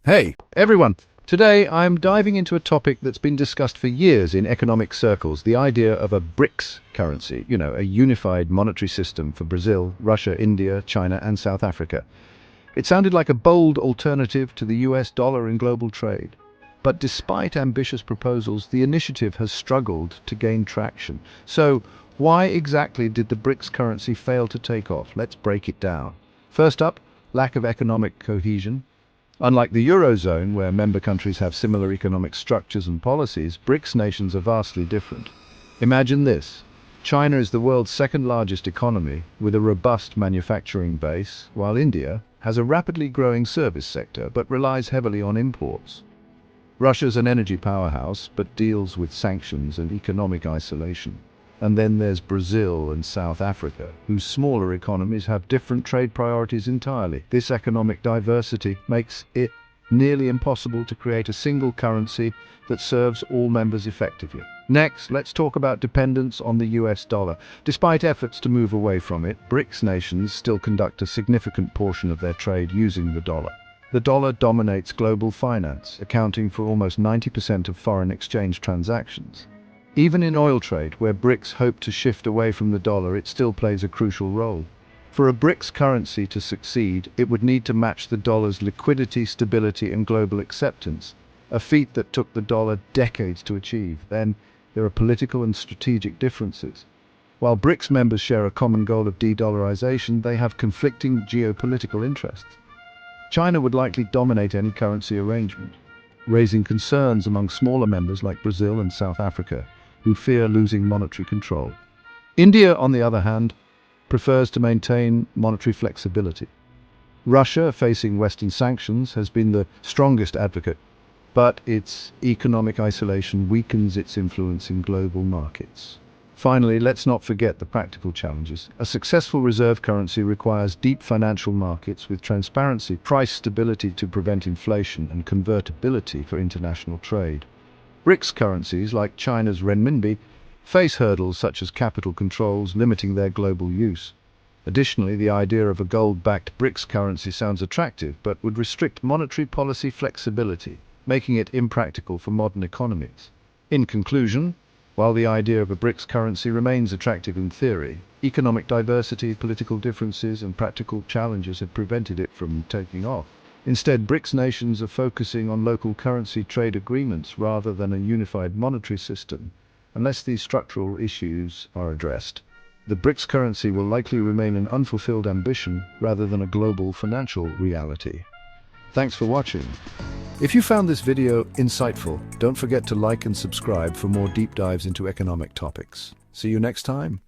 Hey, everyone! Today I'm diving into a topic that's been discussed for years in economic circles, the idea of a BRICS currency, a unified monetary system for Brazil, Russia, India, China, and South Africa. It sounded like a bold alternative to the US dollar in global trade. But despite ambitious proposals, the initiative has struggled to gain traction. So, why exactly did the BRICS currency fail to take off? Let's break it down. First up, lack of economic cohesion. Unlike the Eurozone, where member countries have similar economic structures and policies, BRICS nations are vastly different. Imagine this. China is the world's second largest economy, with a robust manufacturing base, while India has a rapidly growing service sector, but relies heavily on imports. Russia's an energy powerhouse, but deals with sanctions and economic isolation. And then there's Brazil and South Africa, whose smaller economies have different trade priorities entirely. This economic diversity makes it nearly impossible to create a single currency that serves all members effectively. Next, let's talk about dependence on the US dollar. Despite efforts to move away from it, BRICS nations still conduct a significant portion of their trade using the dollar. The dollar dominates global finance, accounting for almost 90% of foreign exchange transactions. Even in oil trade, where BRICS hope to shift away from the dollar, it still plays a crucial role. For a BRICS currency to succeed, it would need to match the dollar's liquidity, stability, and global acceptance, a feat that took the dollar decades to achieve. Then, there are political and strategic differences. While BRICS members share a common goal of de-dollarization, they have conflicting geopolitical interests. China would likely dominate any currency arrangement, raising concerns among smaller members like Brazil and South Africa, who fear losing monetary control. India, on the other hand, prefers to maintain monetary flexibility. Russia, facing Western sanctions, has been the strongest advocate, but its economic isolation weakens its influence in global markets. Finally, let's not forget the practical challenges. A successful reserve currency requires deep financial markets with transparency, price stability to prevent inflation, and convertibility for international trade. BRICS currencies, like China's renminbi, face hurdles such as capital controls limiting their global use. Additionally, the idea of a gold-backed BRICS currency sounds attractive, but would restrict monetary policy flexibility, making it impractical for modern economies. In conclusion, while the idea of a BRICS currency remains attractive in theory, economic diversity, political differences, and practical challenges have prevented it from taking off. Instead, BRICS nations are focusing on local currency trade agreements rather than a unified monetary system. Unless these structural issues are addressed, the BRICS currency will likely remain an unfulfilled ambition rather than a global financial reality. Thanks for watching. If you found this video insightful, don't forget to like and subscribe for more deep dives into economic topics. See you next time.